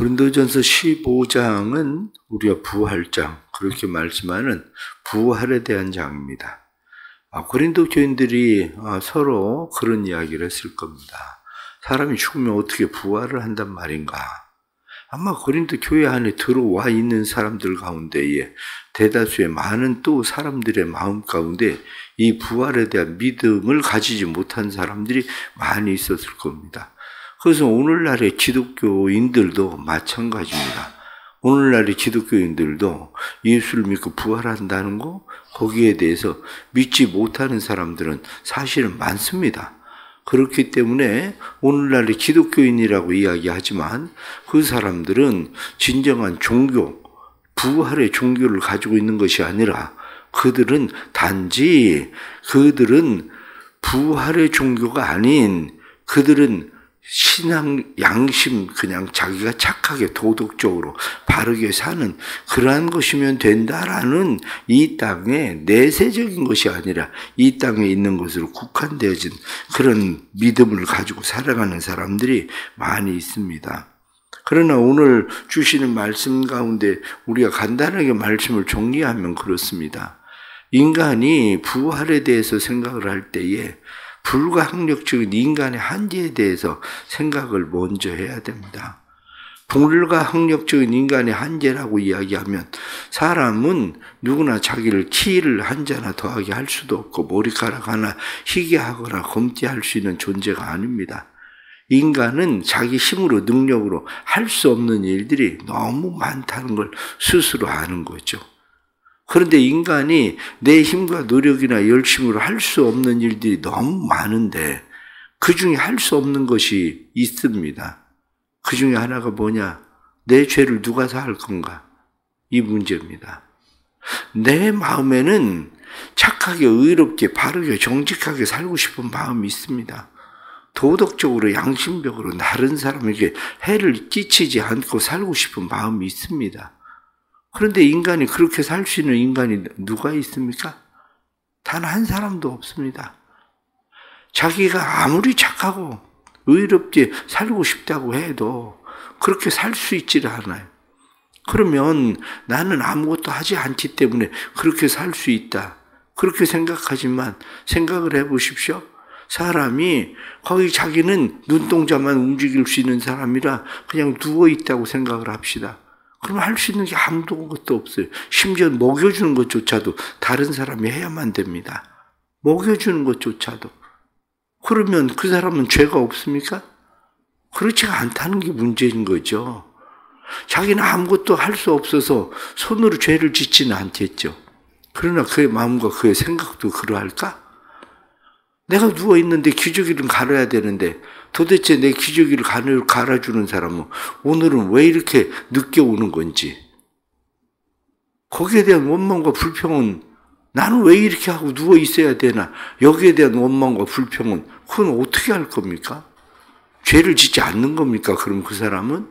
고린도전서 15장은 우리가 부활장, 그렇게 말씀하는 부활에 대한 장입니다. 고린도 교인들이 서로 그런 이야기를 했을 겁니다. 사람이 죽으면 어떻게 부활을 한단 말인가? 아마 고린도 교회 안에 들어와 있는 사람들 가운데에 대다수의 많은 또 사람들의 마음 가운데 이 부활에 대한 믿음을 가지지 못한 사람들이 많이 있었을 겁니다. 그래서 오늘날의 기독교인들도 마찬가지입니다. 오늘날의 기독교인들도 예수를 믿고 부활한다는 거, 거기에 대해서 믿지 못하는 사람들은 사실은 많습니다. 그렇기 때문에 오늘날의 기독교인이라고 이야기하지만 그 사람들은 진정한 종교, 부활의 종교를 가지고 있는 것이 아니라 그들은 부활의 종교가 아닌, 그들은 신앙, 양심, 그냥 자기가 착하게 도덕적으로 바르게 사는 그러한 것이면 된다라는 이 땅의 내세적인 것이 아니라 이 땅에 있는 것으로 국한되어진 그런 믿음을 가지고 살아가는 사람들이 많이 있습니다. 그러나 오늘 주시는 말씀 가운데 우리가 간단하게 말씀을 정리하면 그렇습니다. 인간이 부활에 대해서 생각을 할 때에 불가항력적인 인간의 한계에 대해서 생각을 먼저 해야 됩니다. 불가항력적인 인간의 한계라고 이야기하면 사람은 누구나 자기를 키를 한 자나 더하게 할 수도 없고 머리카락 하나 희게 하거나 검게 할 수 있는 존재가 아닙니다. 인간은 자기 힘으로 능력으로 할 수 없는 일들이 너무 많다는 걸 스스로 아는 거죠. 그런데 인간이 내 힘과 노력이나 열심으로 할 수 없는 일들이 너무 많은데 그 중에 할 수 없는 것이 있습니다. 그 중에 하나가 뭐냐? 내 죄를 누가 사할 건가? 이 문제입니다. 내 마음에는 착하게, 의롭게, 바르게, 정직하게 살고 싶은 마음이 있습니다. 도덕적으로, 양심적으로 다른 사람에게 해를 끼치지 않고 살고 싶은 마음이 있습니다. 그런데 인간이 그렇게 살 수 있는 인간이 누가 있습니까? 단 한 사람도 없습니다. 자기가 아무리 착하고 의롭게 살고 싶다고 해도 그렇게 살 수 있지를 않아요. 그러면 나는 아무것도 하지 않기 때문에 그렇게 살 수 있다. 그렇게 생각하지만 생각을 해보십시오. 사람이 거의 자기는 눈동자만 움직일 수 있는 사람이라 그냥 누워있다고 생각을 합시다. 그럼 할 수 있는 게 아무것도 없어요. 심지어 먹여주는 것조차도 다른 사람이 해야만 됩니다. 먹여주는 것조차도. 그러면 그 사람은 죄가 없습니까? 그렇지가 않다는 게 문제인 거죠. 자기는 아무것도 할 수 없어서 손으로 죄를 짓지는 않겠죠. 그러나 그의 마음과 그의 생각도 그러할까? 내가 누워있는데 기저귀를 갈아야 되는데 도대체 내 기저귀를 갈아주는 사람은 오늘은 왜 이렇게 늦게 오는 건지, 거기에 대한 원망과 불평은 나는 왜 이렇게 하고 누워 있어야 되나, 여기에 대한 원망과 불평은 그건 어떻게 할 겁니까? 죄를 짓지 않는 겁니까? 그럼 그 사람은?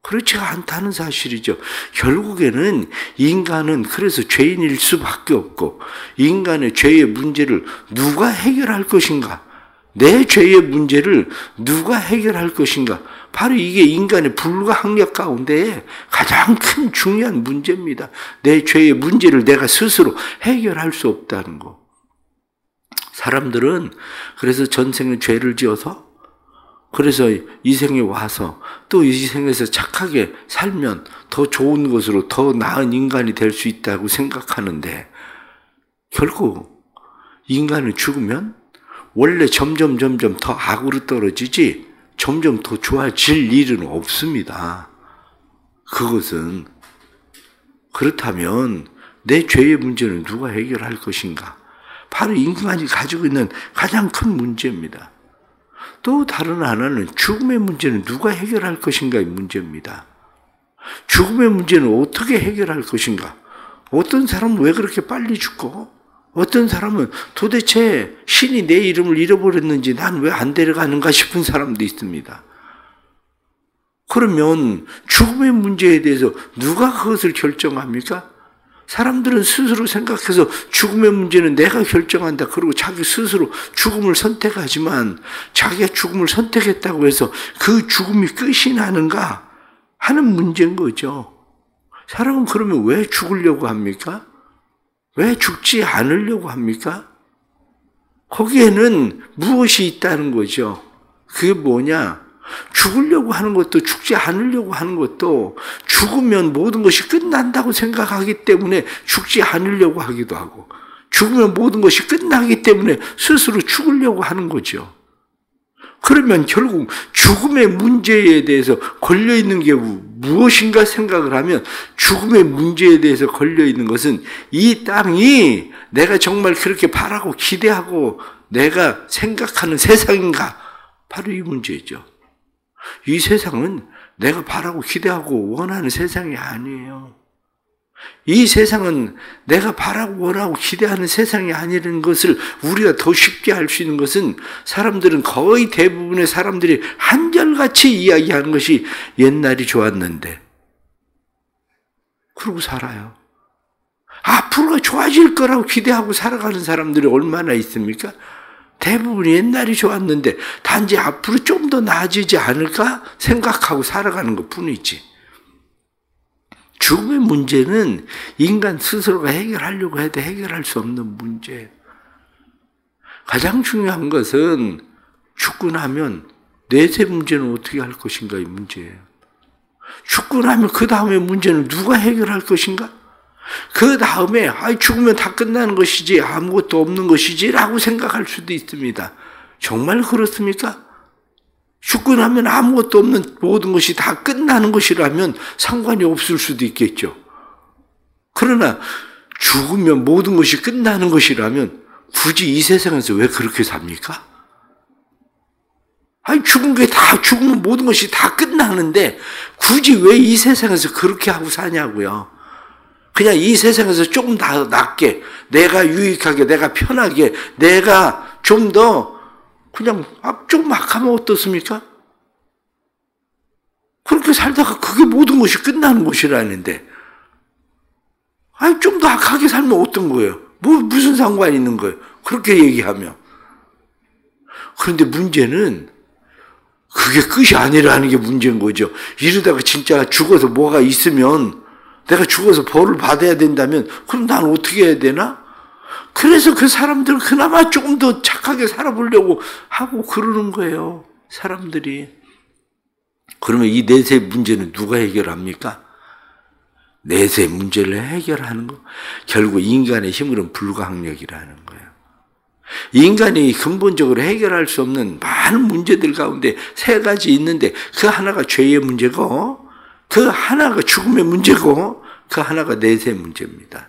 그렇지가 않다는 사실이죠. 결국에는 인간은 그래서 죄인일 수밖에 없고, 인간의 죄의 문제를 누가 해결할 것인가? 내 죄의 문제를 누가 해결할 것인가? 바로 이게 인간의 불가항력 가운데 가장 큰 중요한 문제입니다. 내 죄의 문제를 내가 스스로 해결할 수 없다는 거. 사람들은 그래서 전생에 죄를 지어서, 그래서 이 생에 와서 또 이 생에서 착하게 살면 더 좋은 것으로 더 나은 인간이 될 수 있다고 생각하는데, 결국 인간은 죽으면 원래 점점 더 악으로 떨어지지 점점 더 좋아질 일은 없습니다. 그것은. 그렇다면 내 죄의 문제는 누가 해결할 것인가? 바로 인간이 가지고 있는 가장 큰 문제입니다. 또 다른 하나는 죽음의 문제는 누가 해결할 것인가의 문제입니다. 죽음의 문제는 어떻게 해결할 것인가? 어떤 사람은 왜 그렇게 빨리 죽고, 어떤 사람은 도대체 신이 내 이름을 잃어버렸는지 난 왜 안 데려가는가 싶은 사람도 있습니다. 그러면 죽음의 문제에 대해서 누가 그것을 결정합니까? 사람들은 스스로 생각해서 죽음의 문제는 내가 결정한다. 그리고 자기 스스로 죽음을 선택하지만 자기가 죽음을 선택했다고 해서 그 죽음이 끝이 나는가? 하는 문제인 거죠. 사람은 그러면 왜 죽으려고 합니까? 왜 죽지 않으려고 합니까? 거기에는 무엇이 있다는 거죠. 그게 뭐냐? 죽으려고 하는 것도 죽지 않으려고 하는 것도 죽으면 모든 것이 끝난다고 생각하기 때문에 죽지 않으려고 하기도 하고 죽으면 모든 것이 끝나기 때문에 스스로 죽으려고 하는 거죠. 그러면 결국 죽음의 문제에 대해서 걸려있는 게 무엇인가 생각을 하면 죽음의 문제에 대해서 걸려있는 것은 이 땅이 내가 정말 그렇게 바라고 기대하고 내가 생각하는 세상인가? 바로 이 문제죠. 이 세상은 내가 바라고 기대하고 원하는 세상이 아니에요. 이 세상은 내가 바라고 원하고 기대하는 세상이 아니라는 것을 우리가 더 쉽게 알 수 있는 것은 사람들은 거의 대부분의 사람들이 한결같이 이야기하는 것이 옛날이 좋았는데 그러고 살아요. 앞으로가 좋아질 거라고 기대하고 살아가는 사람들이 얼마나 있습니까? 대부분이 옛날이 좋았는데 단지 앞으로 좀 더 나아지지 않을까 생각하고 살아가는 것뿐이지. 죽음의 문제는 인간 스스로가 해결하려고 해도 해결할 수 없는 문제예요. 가장 중요한 것은 죽고 나면 내세 문제는 어떻게 할 것인가의 문제예요. 죽고 나면 그 다음에 문제는 누가 해결할 것인가? 그 다음에 죽으면 다 끝나는 것이지 아무것도 없는 것이지 라고 생각할 수도 있습니다. 정말 그렇습니까? 죽고 나면 아무것도 없는 모든 것이 다 끝나는 것이라면 상관이 없을 수도 있겠죠. 그러나 죽으면 모든 것이 끝나는 것이라면 굳이 이 세상에서 왜 그렇게 삽니까? 죽은 게 다 죽으면 모든 것이 다 끝나는데 굳이 왜 이 세상에서 그렇게 하고 사냐고요. 그냥 이 세상에서 조금 더 낫게, 내가 유익하게, 내가 편하게, 내가 좀 더 그냥 좀 막 하면 어떻습니까? 그렇게 살다가 그게 모든 것이 끝나는 것이라는데 좀 더 악하게 살면 어떤 거예요? 무슨 상관이 있는 거예요? 그렇게 얘기하면. 그런데 문제는 그게 끝이 아니라는 게 문제인 거죠. 이러다가 진짜 죽어서 뭐가 있으면 내가 죽어서 벌을 받아야 된다면 그럼 난 어떻게 해야 되나? 그래서 그 사람들은 그나마 조금 더 착하게 살아보려고 하고 그러는 거예요. 사람들이. 그러면 이 내세 문제는 누가 해결합니까? 내세 문제를 해결하는 거. 결국 인간의 힘으로는 불가항력이라는 거예요. 인간이 근본적으로 해결할 수 없는 많은 문제들 가운데 세 가지 있는데 그 하나가 죄의 문제고 그 하나가 죽음의 문제고 그 하나가 내세 문제입니다.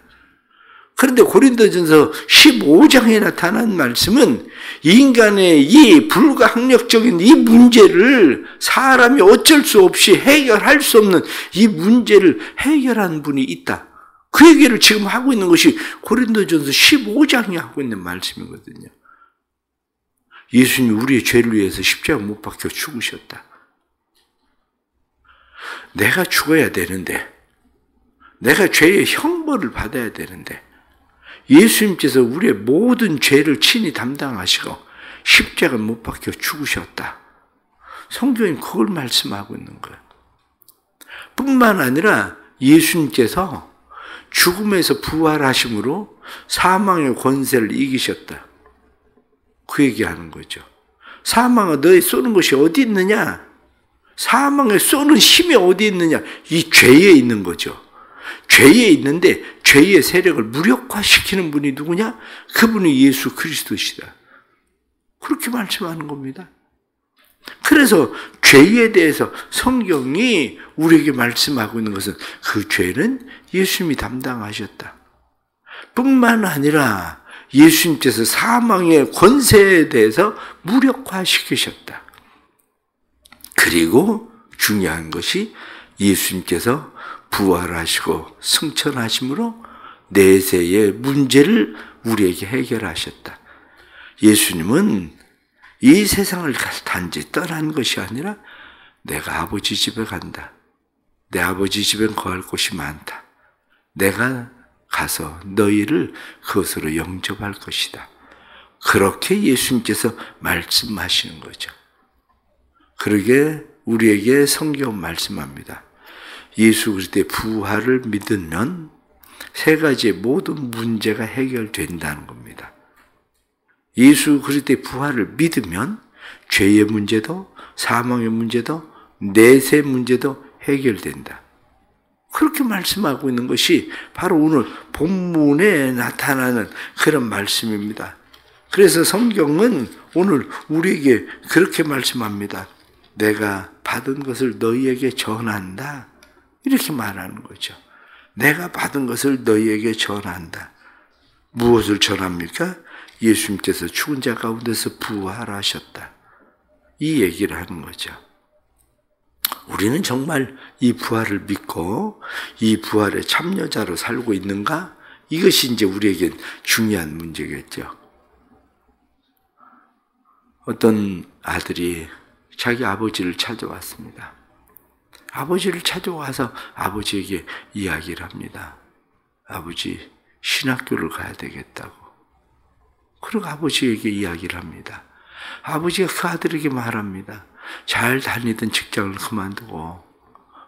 그런데 고린도전서 15장에 나타난 말씀은 인간의 이 불가항력적인 이 문제를 사람이 어쩔 수 없이 해결할 수 없는 이 문제를 해결한 분이 있다. 그 얘기를 지금 하고 있는 것이 고린도전서 15장이 하고 있는 말씀이거든요. 예수님이 우리의 죄를 위해서 십자가 못 박혀 죽으셨다. 내가 죽어야 되는데, 내가 죄의 형벌을 받아야 되는데, 예수님께서 우리의 모든 죄를 친히 담당하시고 십자가 못 박혀 죽으셨다. 성경이 그걸 말씀하고 있는 거예요. 뿐만 아니라 예수님께서 죽음에서 부활하심으로 사망의 권세를 이기셨다. 그 얘기하는 거죠. 사망아 너의 쏘는 것이 어디 있느냐? 사망에 쏘는 힘이 어디 있느냐? 이 죄에 있는 거죠. 죄에 있는데 죄의 세력을 무력화시키는 분이 누구냐? 그분이 예수 그리스도시다. 그렇게 말씀하는 겁니다. 그래서 죄에 대해서 성경이 우리에게 말씀하고 있는 것은 그 죄는 예수님이 담당하셨다. 뿐만 아니라 예수님께서 사망의 권세에 대해서 무력화시키셨다. 그리고 중요한 것이 예수님께서 부활하시고 승천하심으로 내세의 문제를 우리에게 해결하셨다. 예수님은 이 세상을 단지 떠난 것이 아니라 내가 아버지 집에 간다. 내 아버지 집엔 거할 곳이 많다. 내가 가서 너희를 그것으로 영접할 것이다. 그렇게 예수님께서 말씀하시는 거죠. 그러게 우리에게 성경 말씀합니다. 예수 그리스도의 부활을 믿으면 세 가지의 모든 문제가 해결된다는 겁니다. 예수 그리스도의 부활을 믿으면 죄의 문제도 사망의 문제도 내세 문제도 해결된다. 그렇게 말씀하고 있는 것이 바로 오늘 본문에 나타나는 그런 말씀입니다. 그래서 성경은 오늘 우리에게 그렇게 말씀합니다. 내가 받은 것을 너희에게 전한다. 이렇게 말하는 거죠. 내가 받은 것을 너희에게 전한다. 무엇을 전합니까? 예수님께서 죽은 자 가운데서 부활하셨다. 이 얘기를 하는 거죠. 우리는 정말 이 부활을 믿고 이 부활의 참여자로 살고 있는가? 이것이 이제 우리에겐 중요한 문제겠죠. 어떤 아들이 자기 아버지를 찾아왔습니다. 아버지를 찾아와서 아버지에게 이야기를 합니다. 아버지, 신학교를 가야 되겠다고. 그리고 아버지에게 이야기를 합니다. 아버지가 그 아들에게 말합니다. 잘 다니던 직장을 그만두고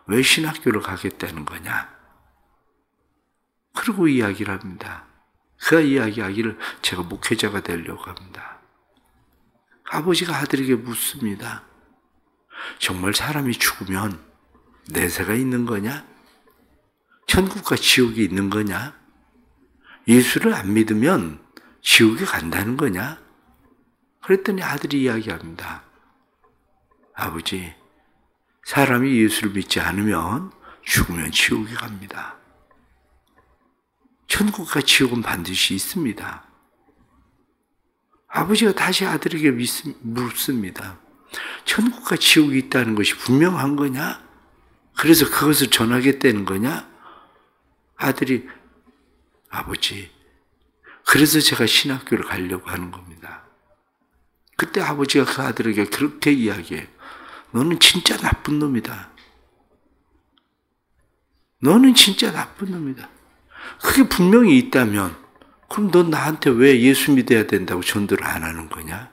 왜 신학교를 가겠다는 거냐? 그리고 이야기를 합니다. 그 이야기하기를 제가 목회자가 되려고 합니다. 아버지가 아들에게 묻습니다. 정말 사람이 죽으면 내세가 있는 거냐? 천국과 지옥이 있는 거냐? 예수를 안 믿으면 지옥에 간다는 거냐? 그랬더니 아들이 이야기합니다. 아버지, 사람이 예수를 믿지 않으면 죽으면 지옥에 갑니다. 천국과 지옥은 반드시 있습니다. 아버지가 다시 아들에게 묻습니다. 천국과 지옥이 있다는 것이 분명한 거냐? 그래서 그것을 전하겠다는 거냐? 아들이, 아버지, 그래서 제가 신학교를 가려고 하는 겁니다. 그때 아버지가 그 아들에게 그렇게 이야기해요. 너는 진짜 나쁜 놈이다. 너는 진짜 나쁜 놈이다. 그게 분명히 있다면 그럼 넌 나한테 왜 예수 믿어야 된다고 전도를 안 하는 거냐?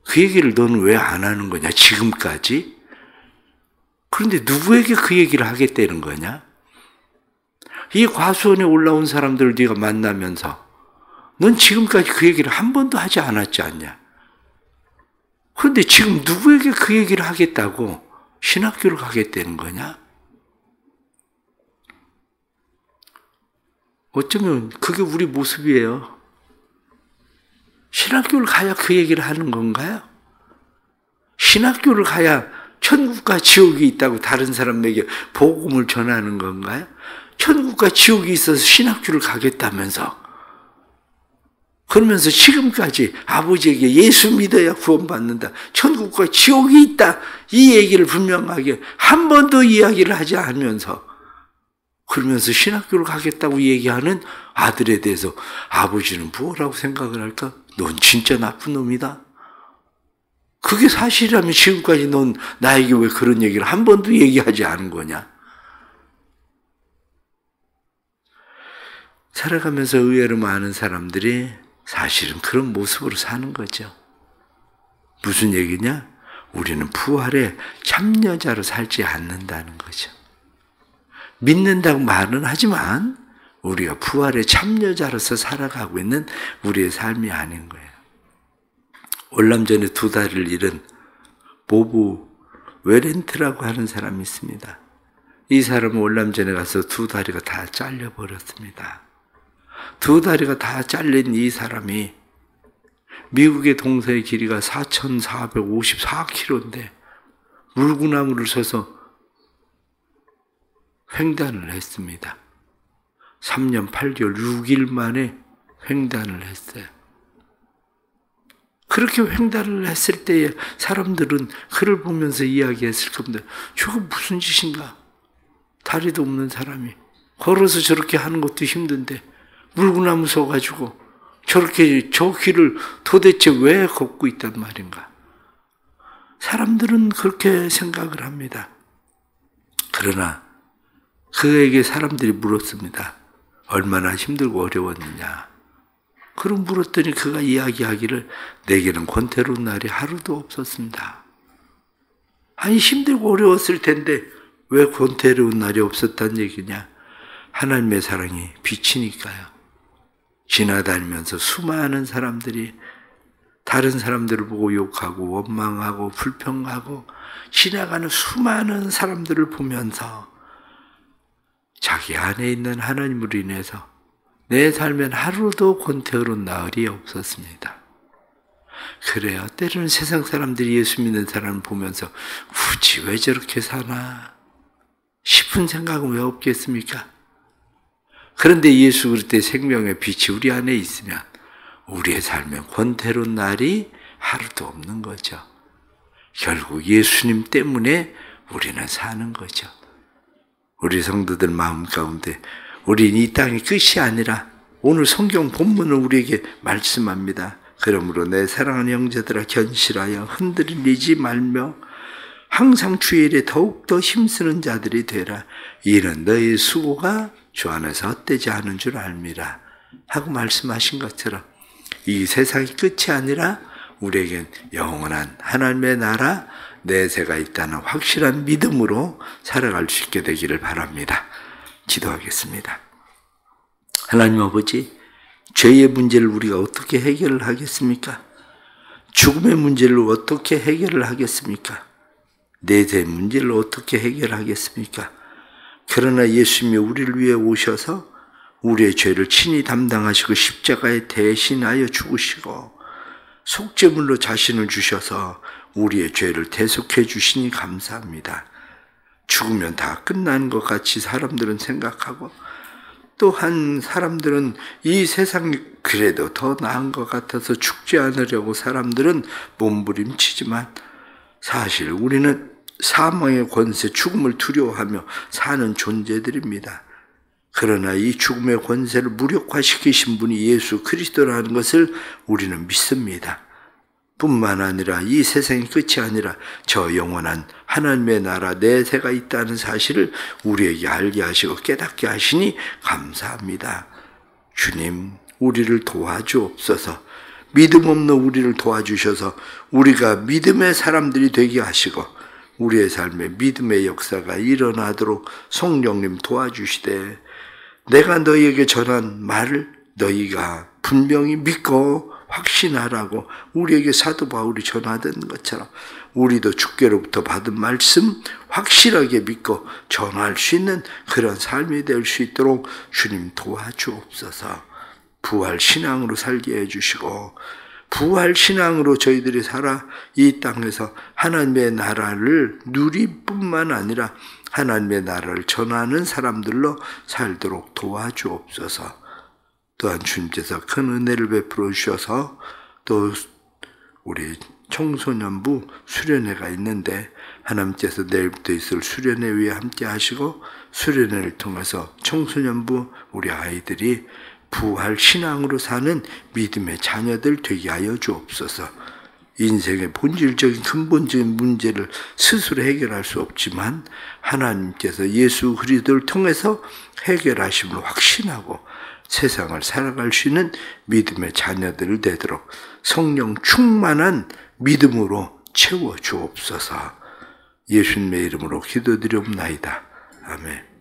그 얘기를 너는 왜 안 하는 거냐? 지금까지? 그런데 누구에게 그 얘기를 하겠다는 거냐? 이 과수원에 올라온 사람들을 네가 만나면서 넌 지금까지 그 얘기를 한 번도 하지 않았지 않냐? 그런데 지금 누구에게 그 얘기를 하겠다고 신학교를 가겠다는 거냐? 어쩌면 그게 우리 모습이에요. 신학교를 가야 그 얘기를 하는 건가요? 신학교를 가야 천국과 지옥이 있다고 다른 사람에게 복음을 전하는 건가요? 천국과 지옥이 있어서 신학교를 가겠다면서 그러면서 지금까지 아버지에게 예수 믿어야 구원받는다. 천국과 지옥이 있다. 이 얘기를 분명하게 한 번도 이야기를 하지 않으면서 그러면서 신학교를 가겠다고 얘기하는 아들에 대해서 아버지는 뭐라고 생각을 할까? 넌 진짜 나쁜 놈이다. 그게 사실이라면 지금까지 넌 나에게 왜 그런 얘기를 한 번도 얘기하지 않은 거냐? 살아가면서 의외로 많은 사람들이 사실은 그런 모습으로 사는 거죠. 무슨 얘기냐? 우리는 부활의 참여자로 살지 않는다는 거죠. 믿는다고 말은 하지만 우리가 부활의 참여자로서 살아가고 있는 우리의 삶이 아닌 거예요. 월남전에 2다리를 잃은 보부 웨렌트라고 하는 사람이 있습니다. 이 사람은 월남전에 가서 2다리가 다 잘려버렸습니다. 2다리가 다 잘린 이 사람이 미국의 동서의 길이가 4,454km인데 물구나무를 서서 횡단을 했습니다. 3년 8개월 6일 만에 횡단을 했어요. 그렇게 횡단을 했을 때에 사람들은 그를 보면서 이야기했을 겁니다. 저거 무슨 짓인가? 다리도 없는 사람이 걸어서 저렇게 하는 것도 힘든데 물구나무 서가지고 저렇게 저 길을 도대체 왜 걷고 있단 말인가? 사람들은 그렇게 생각을 합니다. 그러나 그에게 사람들이 물었습니다. 얼마나 힘들고 어려웠느냐? 그럼 물었더니 그가 이야기하기를 내게는 권태로운 날이 하루도 없었습니다. 아니 힘들고 어려웠을 텐데 왜 권태로운 날이 없었단 얘기냐? 하나님의 사랑이 비치니까요. 지나다니면서 수많은 사람들이 다른 사람들을 보고 욕하고 원망하고 불평하고 지나가는 수많은 사람들을 보면서 자기 안에 있는 하나님으로 인해서 내 삶엔 하루도 권태로운 날이 없었습니다. 그래요. 때로는 세상 사람들이 예수 믿는 사람을 보면서 굳이 왜 저렇게 사나 싶은 생각은 왜 없겠습니까? 그런데 예수 그리스도의 생명의 빛이 우리 안에 있으면 우리의 삶에 권태로운 날이 하루도 없는 거죠. 결국 예수님 때문에 우리는 사는 거죠. 우리 성도들 마음 가운데 우리는 이 땅의 끝이 아니라 오늘 성경 본문을 우리에게 말씀합니다. 그러므로 내 사랑하는 형제들아 견실하여 흔들리지 말며 항상 주의 일에 더욱더 힘쓰는 자들이 되라. 이는 너희 수고가 주 안에서 헛되지 않은 줄 알미라 하고 말씀하신 것처럼 이 세상이 끝이 아니라 우리에겐 영원한 하나님의 나라 내세가 있다는 확실한 믿음으로 살아갈 수 있게 되기를 바랍니다. 기도하겠습니다. 하나님 아버지, 죄의 문제를 우리가 어떻게 해결을 하겠습니까? 죽음의 문제를 어떻게 해결을 하겠습니까? 내세의 문제를 어떻게 해결하겠습니까? 그러나 예수님이 우리를 위해 오셔서 우리의 죄를 친히 담당하시고 십자가에 대신하여 죽으시고 속죄물로 자신을 주셔서 우리의 죄를 대속해 주시니 감사합니다. 죽으면 다 끝난 것 같이 사람들은 생각하고 또한 사람들은 이 세상이 그래도 더 나은 것 같아서 죽지 않으려고 사람들은 몸부림치지만 사실 우리는 사망의 권세, 죽음을 두려워하며 사는 존재들입니다. 그러나 이 죽음의 권세를 무력화시키신 분이 예수 그리스도라는 것을 우리는 믿습니다. 뿐만 아니라 이 세상의 끝이 아니라 저 영원한 하나님의 나라 내세가 있다는 사실을 우리에게 알게 하시고 깨닫게 하시니 감사합니다. 주님, 우리를 도와주옵소서. 믿음 없는 우리를 도와주셔서 우리가 믿음의 사람들이 되게 하시고 우리의 삶에 믿음의 역사가 일어나도록 성령님 도와주시되 내가 너희에게 전한 말을 너희가 분명히 믿고 확신하라고 우리에게 사도 바울이 전하던 것처럼 우리도 주께로부터 받은 말씀 확실하게 믿고 전할 수 있는 그런 삶이 될 수 있도록 주님 도와주옵소서. 부활 신앙으로 살게 해주시고 부활 신앙으로 저희들이 살아 이 땅에서 하나님의 나라를 누릴 뿐만 아니라 하나님의 나라를 전하는 사람들로 살도록 도와주옵소서. 또한 주님께서 큰 은혜를 베풀어 주셔서 또 우리 청소년부 수련회가 있는데 하나님께서 내일부터 있을 수련회 위에 함께 하시고 수련회를 통해서 청소년부 우리 아이들이 부활 신앙으로 사는 믿음의 자녀들 되게 하여 주옵소서. 인생의 본질적인 근본적인 문제를 스스로 해결할 수 없지만 하나님께서 예수 그리스도를 통해서 해결하심을 확신하고 세상을 살아갈 수 있는 믿음의 자녀들을 되도록 성령 충만한 믿음으로 채워 주옵소서. 예수님의 이름으로 기도드리옵나이다. 아멘.